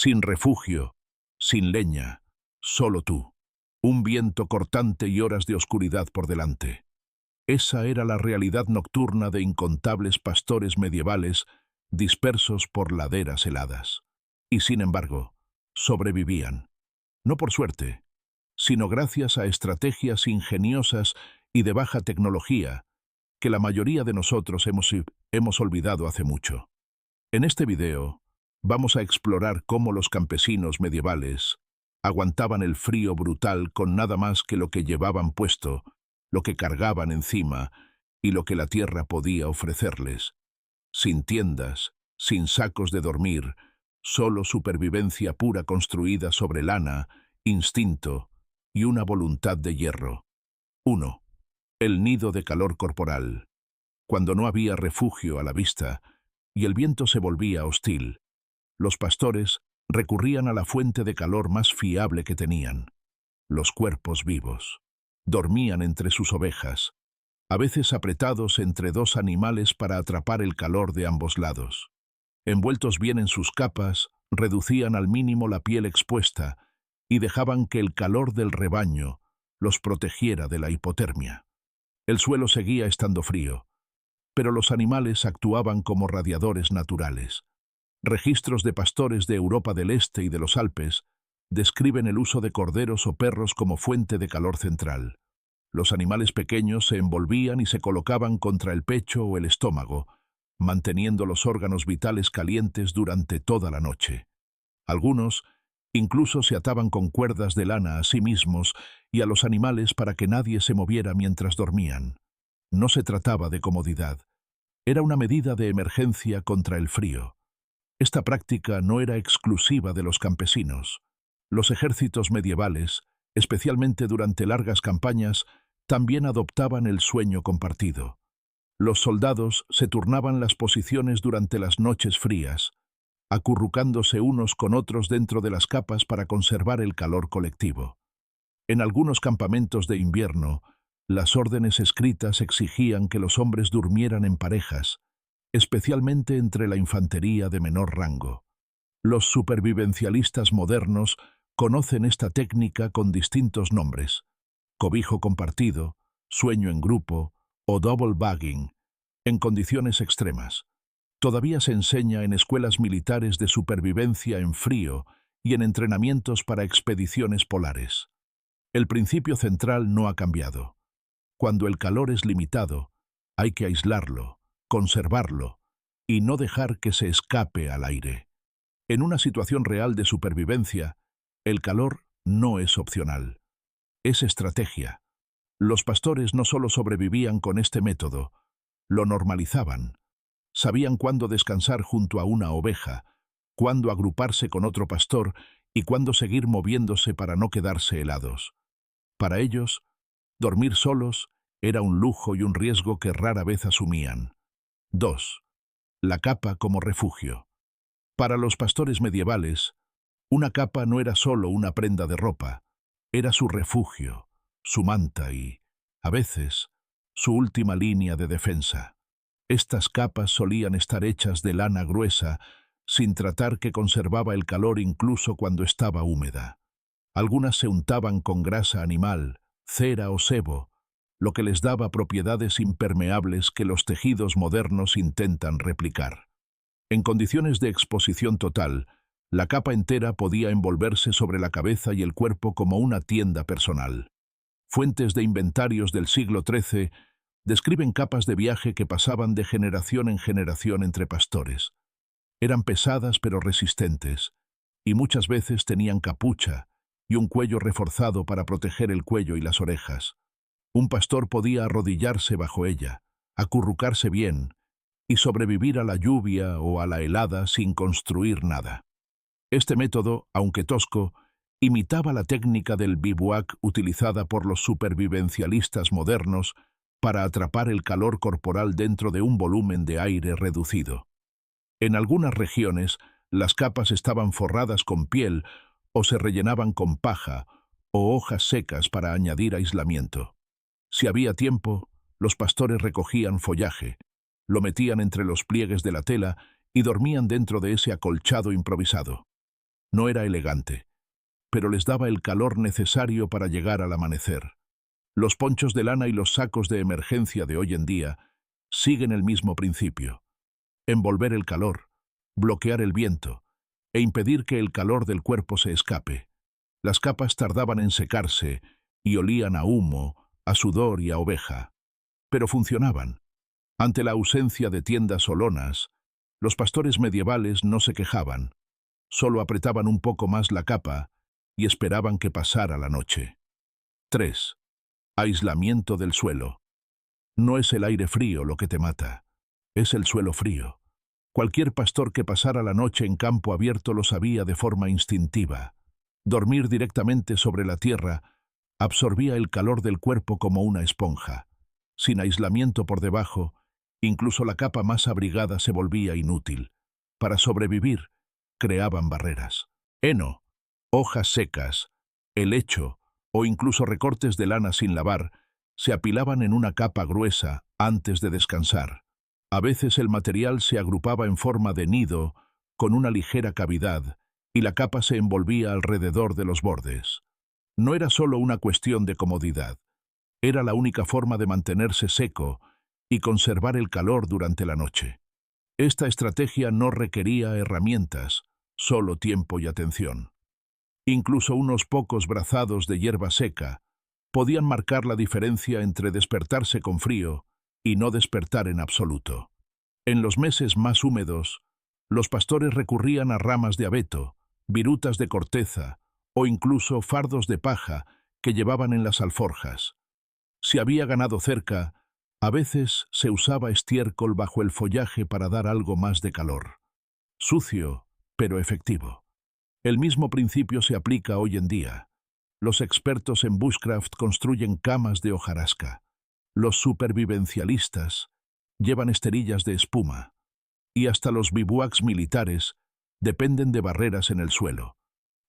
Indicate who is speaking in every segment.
Speaker 1: Sin refugio, sin leña, solo tú. Un viento cortante y horas de oscuridad por delante. Esa era la realidad nocturna de incontables pastores medievales dispersos por laderas heladas. Y sin embargo, sobrevivían. No por suerte, sino gracias a estrategias ingeniosas y de baja tecnología que la mayoría de nosotros hemos olvidado hace mucho. En este video, vamos a explorar cómo los campesinos medievales aguantaban el frío brutal con nada más que lo que llevaban puesto, lo que cargaban encima y lo que la tierra podía ofrecerles. Sin tiendas, sin sacos de dormir, solo supervivencia pura construida sobre lana, instinto y una voluntad de hierro. 1. El nido de calor corporal. Cuando no había refugio a la vista y el viento se volvía hostil, los pastores recurrían a la fuente de calor más fiable que tenían, los cuerpos vivos. Dormían entre sus ovejas, a veces apretados entre dos animales para atrapar el calor de ambos lados. Envueltos bien en sus capas, reducían al mínimo la piel expuesta y dejaban que el calor del rebaño los protegiera de la hipotermia. El suelo seguía estando frío, pero los animales actuaban como radiadores naturales. Registros de pastores de Europa del Este y de los Alpes describen el uso de corderos o perros como fuente de calor central. Los animales pequeños se envolvían y se colocaban contra el pecho o el estómago, manteniendo los órganos vitales calientes durante toda la noche. Algunos incluso se ataban con cuerdas de lana a sí mismos y a los animales para que nadie se moviera mientras dormían. No se trataba de comodidad. Era una medida de emergencia contra el frío. Esta práctica no era exclusiva de los campesinos. Los ejércitos medievales, especialmente durante largas campañas, también adoptaban el sueño compartido. Los soldados se turnaban las posiciones durante las noches frías, acurrucándose unos con otros dentro de las capas para conservar el calor colectivo. En algunos campamentos de invierno, las órdenes escritas exigían que los hombres durmieran en parejas, especialmente entre la infantería de menor rango. Los supervivencialistas modernos conocen esta técnica con distintos nombres: cobijo compartido, sueño en grupo o double bagging, en condiciones extremas. Todavía se enseña en escuelas militares de supervivencia en frío y en entrenamientos para expediciones polares. El principio central no ha cambiado. Cuando el calor es limitado, hay que aislarlo, conservarlo y no dejar que se escape al aire. En una situación real de supervivencia, el calor no es opcional. Es estrategia. Los pastores no solo sobrevivían con este método, lo normalizaban. Sabían cuándo descansar junto a una oveja, cuándo agruparse con otro pastor y cuándo seguir moviéndose para no quedarse helados. Para ellos, dormir solos era un lujo y un riesgo que rara vez asumían. 2. La capa como refugio. Para los pastores medievales, una capa no era solo una prenda de ropa, era su refugio, su manta y, a veces, su última línea de defensa. Estas capas solían estar hechas de lana gruesa, sin tratar que conservaba el calor incluso cuando estaba húmeda. Algunas se untaban con grasa animal, cera o sebo, lo que les daba propiedades impermeables que los tejidos modernos intentan replicar. En condiciones de exposición total, la capa entera podía envolverse sobre la cabeza y el cuerpo como una tienda personal. Fuentes de inventarios del siglo XIII describen capas de viaje que pasaban de generación en generación entre pastores. Eran pesadas pero resistentes, y muchas veces tenían capucha y un cuello reforzado para proteger el cuello y las orejas. Un pastor podía arrodillarse bajo ella, acurrucarse bien y sobrevivir a la lluvia o a la helada sin construir nada. Este método, aunque tosco, imitaba la técnica del bivouac utilizada por los supervivencialistas modernos para atrapar el calor corporal dentro de un volumen de aire reducido. En algunas regiones, las capas estaban forradas con piel o se rellenaban con paja o hojas secas para añadir aislamiento. Si había tiempo, los pastores recogían follaje, lo metían entre los pliegues de la tela y dormían dentro de ese acolchado improvisado. No era elegante, pero les daba el calor necesario para llegar al amanecer. Los ponchos de lana y los sacos de emergencia de hoy en día siguen el mismo principio: envolver el calor, bloquear el viento e impedir que el calor del cuerpo se escape. Las capas tardaban en secarse y olían a humo, a sudor y a oveja, pero funcionaban. Ante la ausencia de tiendas o lonas, los pastores medievales no se quejaban, solo apretaban un poco más la capa y esperaban que pasara la noche. 3. Aislamiento del suelo. No es el aire frío lo que te mata, es el suelo frío. Cualquier pastor que pasara la noche en campo abierto lo sabía de forma instintiva. Dormir directamente sobre la tierra absorbía el calor del cuerpo como una esponja. Sin aislamiento por debajo, incluso la capa más abrigada se volvía inútil. Para sobrevivir, creaban barreras. Heno, hojas secas, helecho o incluso recortes de lana sin lavar se apilaban en una capa gruesa antes de descansar. A veces el material se agrupaba en forma de nido con una ligera cavidad y la capa se envolvía alrededor de los bordes. No era solo una cuestión de comodidad, era la única forma de mantenerse seco y conservar el calor durante la noche. Esta estrategia no requería herramientas, solo tiempo y atención. Incluso unos pocos brazados de hierba seca podían marcar la diferencia entre despertarse con frío y no despertar en absoluto. En los meses más húmedos, los pastores recurrían a ramas de abeto, virutas de corteza o incluso fardos de paja que llevaban en las alforjas. Si había ganado cerca, a veces se usaba estiércol bajo el follaje para dar algo más de calor. Sucio, pero efectivo. El mismo principio se aplica hoy en día. Los expertos en bushcraft construyen camas de hojarasca. Los supervivencialistas llevan esterillas de espuma. Y hasta los bivouacs militares dependen de barreras en el suelo.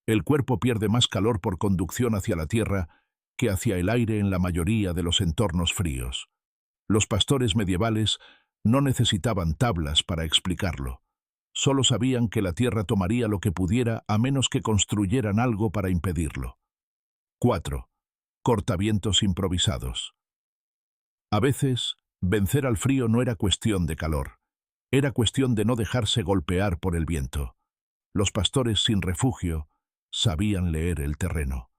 Speaker 1: El cuerpo pierde más calor por conducción hacia la tierra que hacia el aire en la mayoría de los entornos fríos. Los pastores medievales no necesitaban tablas para explicarlo. Solo sabían que la tierra tomaría lo que pudiera a menos que construyeran algo para impedirlo. 4. Cortavientos improvisados. A veces, vencer al frío no era cuestión de calor, era cuestión de no dejarse golpear por el viento. Los pastores sin refugio sabían leer el terreno.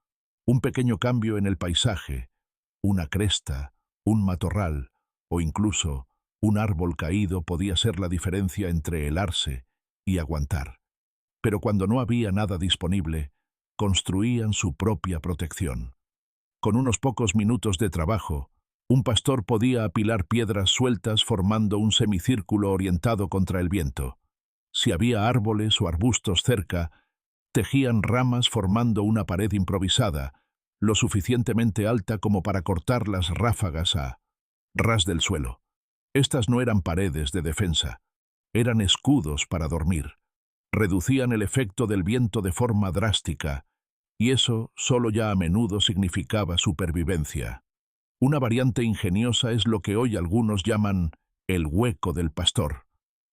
Speaker 1: Un pequeño cambio en el paisaje, una cresta, un matorral o incluso un árbol caído podía ser la diferencia entre helarse y aguantar. Pero cuando no había nada disponible, construían su propia protección. Con unos pocos minutos de trabajo, un pastor podía apilar piedras sueltas formando un semicírculo orientado contra el viento. Si había árboles o arbustos cerca, tejían ramas formando una pared improvisada, lo suficientemente alta como para cortar las ráfagas a ras del suelo. Estas no eran paredes de defensa, eran escudos para dormir. Reducían el efecto del viento de forma drástica, y eso solo ya a menudo significaba supervivencia. Una variante ingeniosa es lo que hoy algunos llaman el hueco del pastor.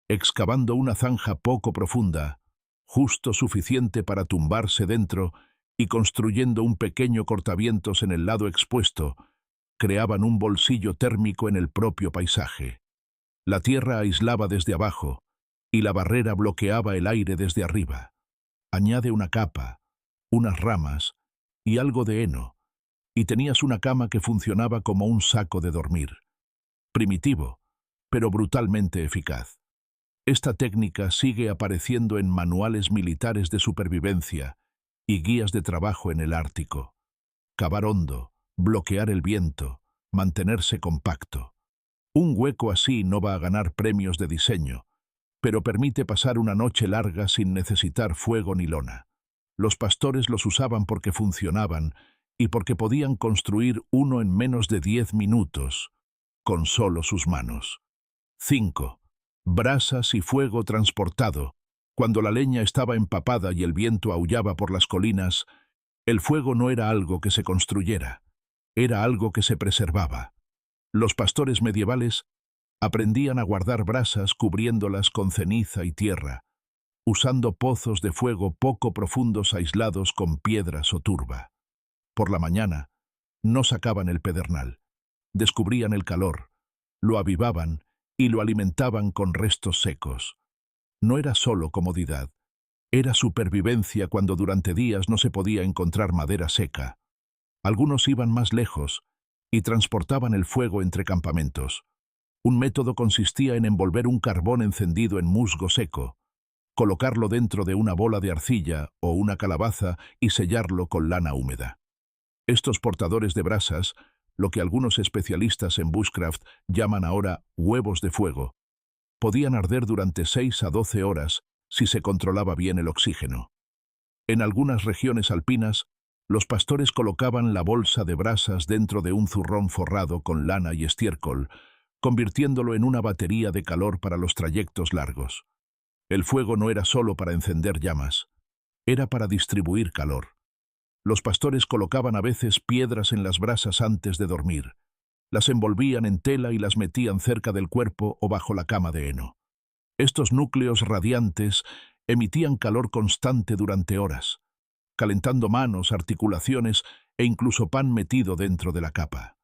Speaker 1: Excavando una zanja poco profunda, justo suficiente para tumbarse dentro, y construyendo un pequeño cortavientos en el lado expuesto, creaban un bolsillo térmico en el propio paisaje. La tierra aislaba desde abajo, y la barrera bloqueaba el aire desde arriba. Añade una capa, unas ramas y algo de heno, y tenías una cama que funcionaba como un saco de dormir. Primitivo, pero brutalmente eficaz. Esta técnica sigue apareciendo en manuales militares de supervivencia y guías de trabajo en el Ártico. Cavar hondo, bloquear el viento, mantenerse compacto. Un hueco así no va a ganar premios de diseño, pero permite pasar una noche larga sin necesitar fuego ni lona. Los pastores los usaban porque funcionaban y porque podían construir uno en menos de 10 minutos, con solo sus manos. 5. Brasas y fuego transportado. Cuando la leña estaba empapada y el viento aullaba por las colinas, el fuego no era algo que se construyera, era algo que se preservaba. Los pastores medievales aprendían a guardar brasas cubriéndolas con ceniza y tierra. usando pozos de fuego poco profundos aislados con piedras o turba. Por la mañana, no sacaban el pedernal. Descubrían el calor, lo avivaban y lo alimentaban con restos secos. No era solo comodidad, era supervivencia cuando durante días no se podía encontrar madera seca. Algunos iban más lejos y transportaban el fuego entre campamentos. Un método consistía en envolver un carbón encendido en musgo seco, colocarlo dentro de una bola de arcilla o una calabaza y sellarlo con lana húmeda. Estos portadores de brasas, lo que algunos especialistas en bushcraft llaman ahora huevos de fuego, podían arder durante 6 a 12 horas si se controlaba bien el oxígeno. En algunas regiones alpinas, los pastores colocaban la bolsa de brasas dentro de un zurrón forrado con lana y estiércol, convirtiéndolo en una batería de calor para los trayectos largos. El fuego no era solo para encender llamas, era para distribuir calor. Los pastores colocaban a veces piedras en las brasas antes de dormir. Las envolvían en tela y las metían cerca del cuerpo o bajo la cama de heno. Estos núcleos radiantes emitían calor constante durante horas, calentando manos, articulaciones e incluso pan metido dentro de la capa.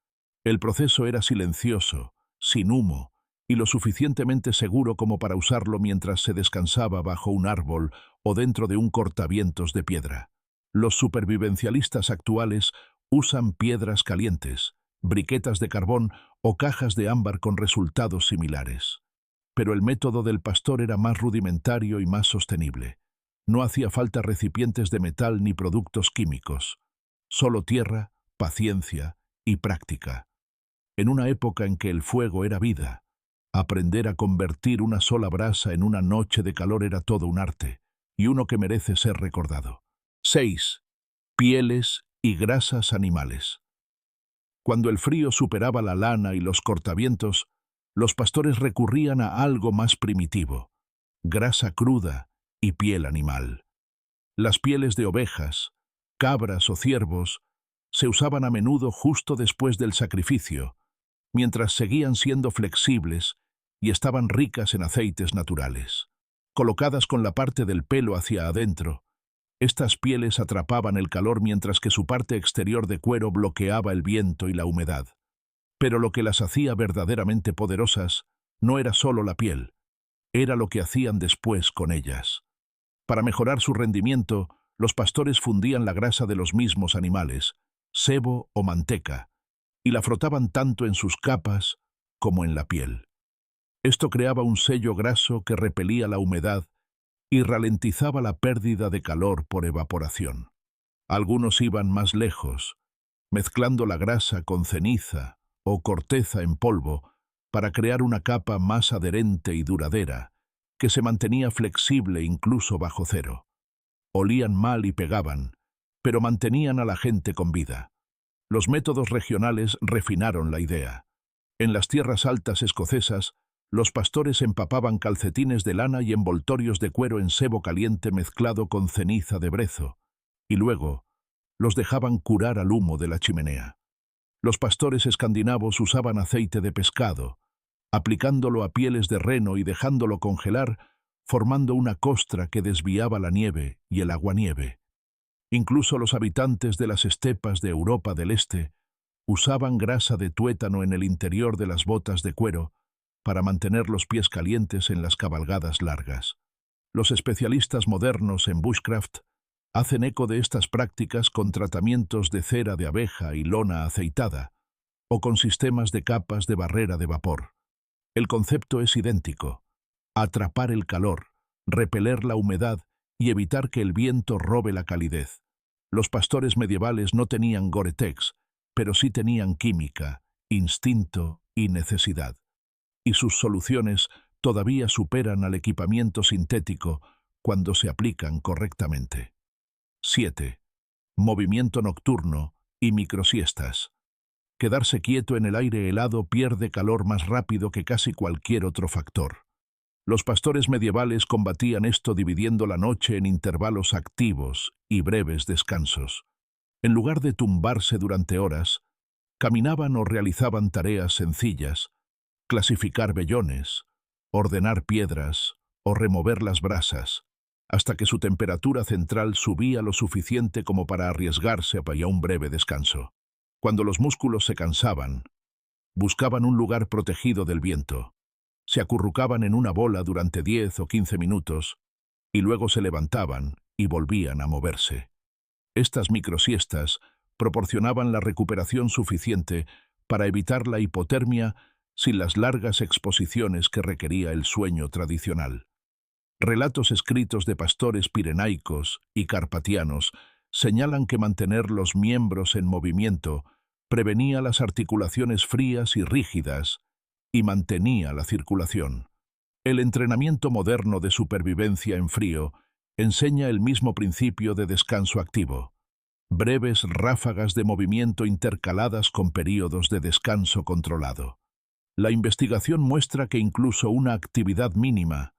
Speaker 1: El proceso era silencioso, sin humo, y lo suficientemente seguro como para usarlo mientras se descansaba bajo un árbol o dentro de un cortavientos de piedra. Los supervivencialistas actuales usan piedras calientes, briquetas de carbón o cajas de ámbar con resultados similares. Pero el método del pastor era más rudimentario y más sostenible. No hacía falta recipientes de metal ni productos químicos. Solo tierra, paciencia y práctica. En una época en que el fuego era vida, aprender a convertir una sola brasa en una noche de calor era todo un arte, y uno que merece ser recordado. 6. Pieles y grasas animales. Cuando el frío superaba la lana y los cortavientos, los pastores recurrían a algo más primitivo: grasa cruda y piel animal. Las pieles de ovejas, cabras o ciervos se usaban a menudo justo después del sacrificio, mientras seguían siendo flexibles y estaban ricas en aceites naturales. Colocadas con la parte del pelo hacia adentro, estas pieles atrapaban el calor mientras que su parte exterior de cuero bloqueaba el viento y la humedad. Pero lo que las hacía verdaderamente poderosas no era solo la piel, era lo que hacían después con ellas. Para mejorar su rendimiento, los pastores fundían la grasa de los mismos animales, sebo o manteca, y la frotaban tanto en sus capas como en la piel. Esto creaba un sello graso que repelía la humedad y ralentizaba la pérdida de calor por evaporación. Algunos iban más lejos, mezclando la grasa con ceniza o corteza en polvo para crear una capa más adherente y duradera, que se mantenía flexible incluso bajo cero. Olían mal y pegaban, pero mantenían a la gente con vida. Los métodos regionales refinaron la idea. En las tierras altas escocesas, los pastores empapaban calcetines de lana y envoltorios de cuero en sebo caliente mezclado con ceniza de brezo, y luego los dejaban curar al humo de la chimenea. Los pastores escandinavos usaban aceite de pescado, aplicándolo a pieles de reno y dejándolo congelar, formando una costra que desviaba la nieve y el aguanieve. Incluso los habitantes de las estepas de Europa del Este usaban grasa de tuétano en el interior de las botas de cuero para mantener los pies calientes en las cabalgadas largas. Los especialistas modernos en bushcraft hacen eco de estas prácticas con tratamientos de cera de abeja y lona aceitada, o con sistemas de capas de barrera de vapor. El concepto es idéntico: atrapar el calor, repeler la humedad y evitar que el viento robe la calidez. Los pastores medievales no tenían Gore-Tex, pero sí tenían química, instinto y necesidad. Y sus soluciones todavía superan al equipamiento sintético cuando se aplican correctamente. 7. Movimiento nocturno y microsiestas. Quedarse quieto en el aire helado pierde calor más rápido que casi cualquier otro factor. Los pastores medievales combatían esto dividiendo la noche en intervalos activos y breves descansos. En lugar de tumbarse durante horas, caminaban o realizaban tareas sencillas: clasificar vellones, ordenar piedras o remover las brasas. hasta que su temperatura central subía lo suficiente como para arriesgarse a un breve descanso. Cuando los músculos se cansaban, buscaban un lugar protegido del viento. Se acurrucaban en una bola durante 10 o 15 minutos y luego se levantaban y volvían a moverse. Estas microsiestas proporcionaban la recuperación suficiente para evitar la hipotermia sin las largas exposiciones que requería el sueño tradicional. Relatos escritos de pastores pirenaicos y carpatianos señalan que mantener los miembros en movimiento prevenía las articulaciones frías y rígidas y mantenía la circulación. El entrenamiento moderno de supervivencia en frío enseña el mismo principio de descanso activo. Breves ráfagas de movimiento intercaladas con períodos de descanso controlado. La investigación muestra que incluso una actividad mínima,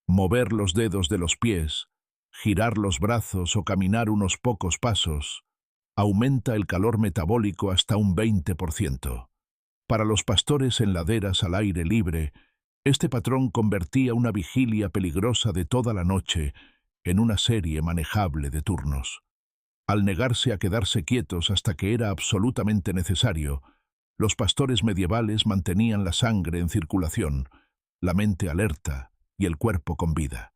Speaker 1: mover los dedos de los pies, girar los brazos o caminar unos pocos pasos, aumenta el calor metabólico hasta un 20%. Para los pastores en laderas al aire libre, este patrón convertía una vigilia peligrosa de toda la noche en una serie manejable de turnos. Al negarse a quedarse quietos hasta que era absolutamente necesario, los pastores medievales mantenían la sangre en circulación, la mente alerta y el cuerpo con vida.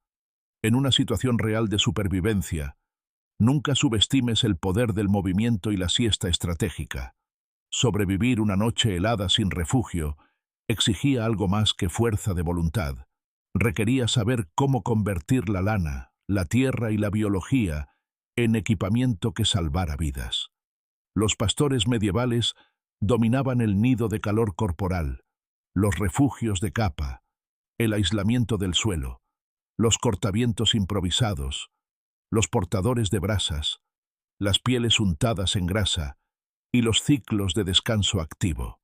Speaker 1: En una situación real de supervivencia, nunca subestimes el poder del movimiento y la siesta estratégica. Sobrevivir una noche helada sin refugio exigía algo más que fuerza de voluntad. Requería saber cómo convertir la lana, la tierra y la biología en equipamiento que salvara vidas. Los pastores medievales dominaban el nido de calor corporal, los refugios de capa, el aislamiento del suelo, los cortavientos improvisados, los portadores de brasas, las pieles untadas en grasa y los ciclos de descanso activo.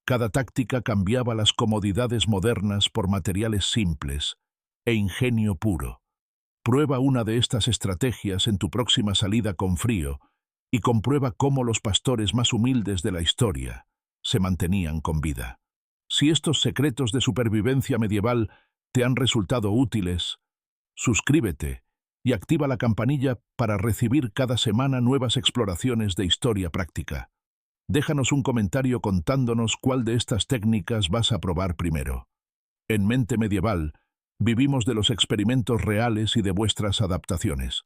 Speaker 1: Cada táctica cambiaba las comodidades modernas por materiales simples e ingenio puro. Prueba una de estas estrategias en tu próxima salida con frío y comprueba cómo los pastores más humildes de la historia se mantenían con vida. Si estos secretos de supervivencia medieval te han resultado útiles, suscríbete y activa la campanilla para recibir cada semana nuevas exploraciones de historia práctica. Déjanos un comentario contándonos cuál de estas técnicas vas a probar primero. En Mente Medieval, vivimos de los experimentos reales y de vuestras adaptaciones.